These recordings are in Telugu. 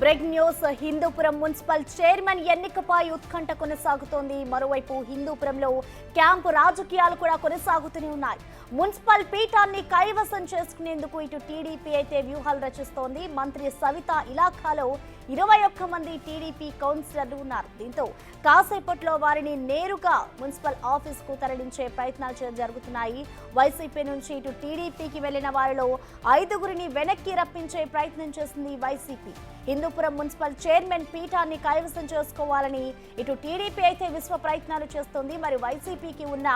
Breaking news. Hindupuram municipal chairman ఎన్నికపై ఉత్కంఠ కొనసాగుతోంది. మరోవైపు హిందూపురంలో క్యాంపు రాజకీయాలు కూడా కొనసాగుతూనే ఉన్నాయి. మున్సిపల్ పీఠాన్ని కైవసం చేసుకునేందుకు ఇటు టీడీపీ అయితే వ్యూహాలు రచిస్తోంది. మంత్రి సవిత ఇలాఖాలో 21 మంది టీడీపీ కౌన్సిలర్లు ఉన్నారు. దీంతో కాసేపట్లో వారిని నేరుగా మున్సిపల్ ఆఫీస్ కు తరలించే ప్రయత్నాలు జరుగుతున్నాయి. వైసీపీ నుంచి ఇటు టీడీపీకి వెళ్లిన వారిలో 5గురిని వెనక్కి రప్పించే ప్రయత్నం చేసింది వైసీపీ. హిందూపురం మున్సిపల్ చైర్మన్ పీఠాన్ని కైవసం చేసుకోవాలని ఇటు టీడీపీ అయితే విశ్వ ప్రయత్నాలు చేస్తోంది. మరి వైసీపీకి ఉన్న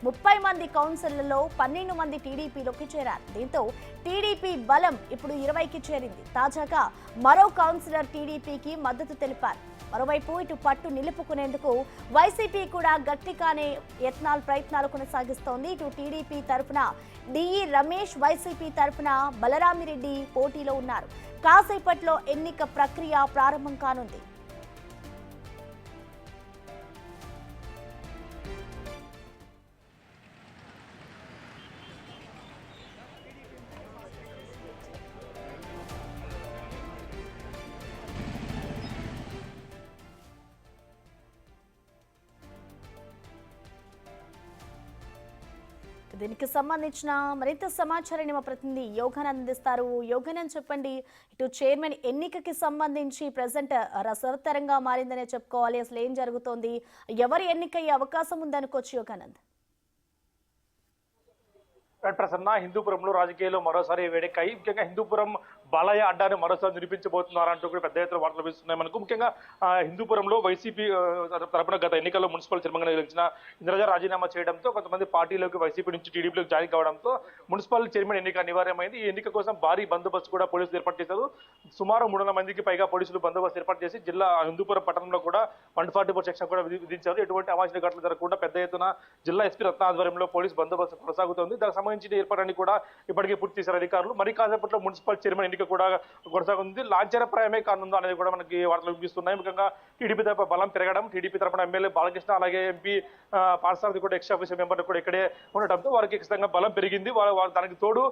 30 మంది కౌన్సిలర్లలో 12 మంది టీడీపీలోకి చేరారు. దీంతో టీడీపీ బలం ఇప్పుడు 20కి చేరింది. తాజాగా మరో కౌన్సిలర్ టీడీపీకి మద్దతు తెలిపారు. మరోవైపు ఇటు పట్టు నిలుపుకునేందుకు వైసీపీ కూడా గట్టిగానే ప్రయత్నాలు కొనసాగిస్తోంది. ఇటు టీడీపీ తరఫున డిఈ రమేష్, వైసీపీ తరఫున బలరామిరెడ్డి పోటీలో ఉన్నారు. కాసేపట్లో ఎన్నిక ప్రక్రియ ప్రారంభం కానుంది. దీనికి సంబంధించిన మరింత సమాచారాన్ని మా ప్రతినిధి యోగానంద్ అందిస్తారు. యోగానంద్, చెప్పండి, ఇటు చైర్మన్ ఎన్నికకి సంబంధించి ప్రజెంట్ రసవత్తరంగా మారిందనే చెప్పుకోవాలి. అసలు ఏం జరుగుతోంది, ఎవరు ఎన్నికయ్యే అవకాశం ఉందనుకోవచ్చు యోగానంద్? ప్రసన్న, హిందూపురంలో రాజకీయాల్లో మరోసారి వేడెక్కాయి. ముఖ్యంగా హిందూపురం బాలయ్య అడ్డాన్ని మరోసారి నిరూపించబోతున్నారంటూ కూడా పెద్ద ఎత్తున వార్తలు విస్తున్నాయి మనకు. ముఖ్యంగా హిందూపురంలో వైసీపీ తరపున గత ఎన్నికల్లో మున్సిపల్ చైర్మన్గా నిలిచిన ఇంద్రజ రాజీనామా చేయడంతో కొంతమంది పార్టీలోకి వైసీపీ నుంచి టీడీపీలోకి జాయిన్ కావడంతో మున్సిపల్ చైర్మన్ ఎన్నిక అనివార్యమైంది. ఈ ఎన్నిక కోసం భారీ బందోబస్తు కూడా పోలీసులు ఏర్పాటు చేశారు. సుమారు 300 మందికి పైగా పోలీసులు బందోబస్తు ఏర్పాటు చేసి జిల్లా హిందూపురం పట్టణంలో కూడా 144 సెక్షన్ కూడా విధించారు. ఎటువంటి అవాంఛనీయ ఘటనలు జరగకుండా పెద్ద ఎత్తున జిల్లా ఎస్పీ రత్న ఆధ్వర్యంలో పోలీసు బందోబస్తు కొనసాగుతోంది. దానికి సంబంధించిన ఏర్పాట్లన్నీ కూడా ఇప్పటికే పూర్తి చేశారు అధికారులు. మరి కాసేపట్లో మున్సిపల్ చైర్మన్ ఎన్నిక కూడా కొనసాగుతుంది. లాంఛనప్రాయమే కానుందో అనేది కూడా మనకి వార్తలు వినిపిస్తున్నాయి. ముఖ్యంగా టీడీపీ తరఫున బలం పెరగడం, టీడీపీ తరఫున ఎమ్మెల్యే బాలకృష్ణ అలాగే ఎంపీ పార్సారథి కూడా ఎక్స్ ఆఫీసర్ మెంబర్ కూడా ఇక్కడే ఉండటంతో వారికి ఖచ్చితంగా బలం పెరిగింది. వారు దానికి తోడు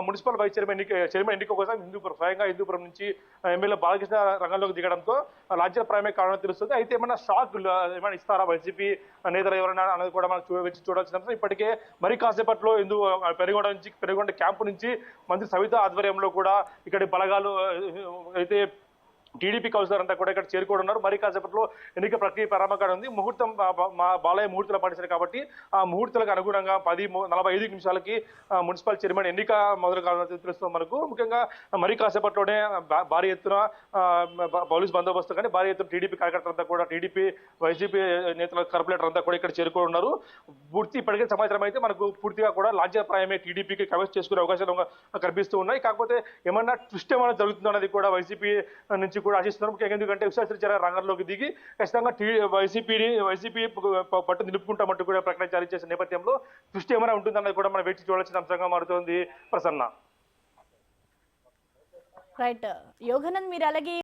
మున్సిపల్ వైస్ చైర్మన్ ఎన్నిక కోసం స్వయంగా హిందూపురం నుంచి ఎమ్మెల్యే బాలకృష్ణ రంగంలోకి దిగడంతో లాంఛనప్రాయమే కారణం తెలుస్తుంది. అయితే ఏమైనా షాక్ ఏమైనా ఇస్తారా వైసీపీ నేతలు ఎవరైనా అనేది కూడా మనం చూడాల్సిన అంశం. ఇప్పటికే మరి కాసేపట్లో పెరుగొండ క్యాంపు నుంచి మంత్రి సవిత ఆధ్వర్యంలో కూడా ఇక్కడ బలగాలు అయితే టీడీపీ కౌన్సిలర్ అంతా కూడా ఇక్కడ చేరుకోనున్నారు. మరి కాసేపట్లో ఎన్నిక ప్రక్రియ ప్రారంభంగా ఉంది. ముహూర్తం బాలయ్య ముహూర్తాలు పాటించారు కాబట్టి ఆ ముహూర్తాలకు అనుగుణంగా 10:45 నిమిషాలకి మున్సిపల్ చైర్మన్ ఎన్నిక మొదలు కావాలని తెలుస్తుంది మనకు. ముఖ్యంగా మరి కాసేపట్లోనే భారీ ఎత్తున పోలీస్ బందోబస్తు కానీ భారీ ఎత్తున టీడీపీ కార్యకర్తలంతా కూడా టీడీపీ వైసీపీ నేతల కార్పొరేటర్ అంతా కూడా ఇక్కడ చేరుకోనున్నారు. పూర్తి ఇప్పటికే సమాచారం అయితే మనకు పూర్తిగా కూడా లాంఛనప్రాయమే టీడీపీకి కవర్ చేసుకునే అవకాశాలు కనిపిస్తూ ఉన్నాయి. కాకపోతే ఏమన్నా ట్విస్ట్ ఏమైనా జరుగుతుందో అనేది కూడా వైసీపీ నుంచి కూడా ఆశిస్తున్నారు. ముఖ్యంగా ఎందుకంటే విశ్వేశ్వరయ్య రంగంలోకి దిగి ఖచ్చితంగా వైసీపీ పట్టు నిలుపుకుంటామంటూ కూడా ప్రకటన జారీ చేసిన నేపథ్యంలో దృష్టి ఏమైనా ఉంటుందన్నది కూడా మనం వేచి చూడాల్సిన అంశంగా మారుతోంది ప్రసన్న. రైట్ యోగానంద్, మీరు అలాగే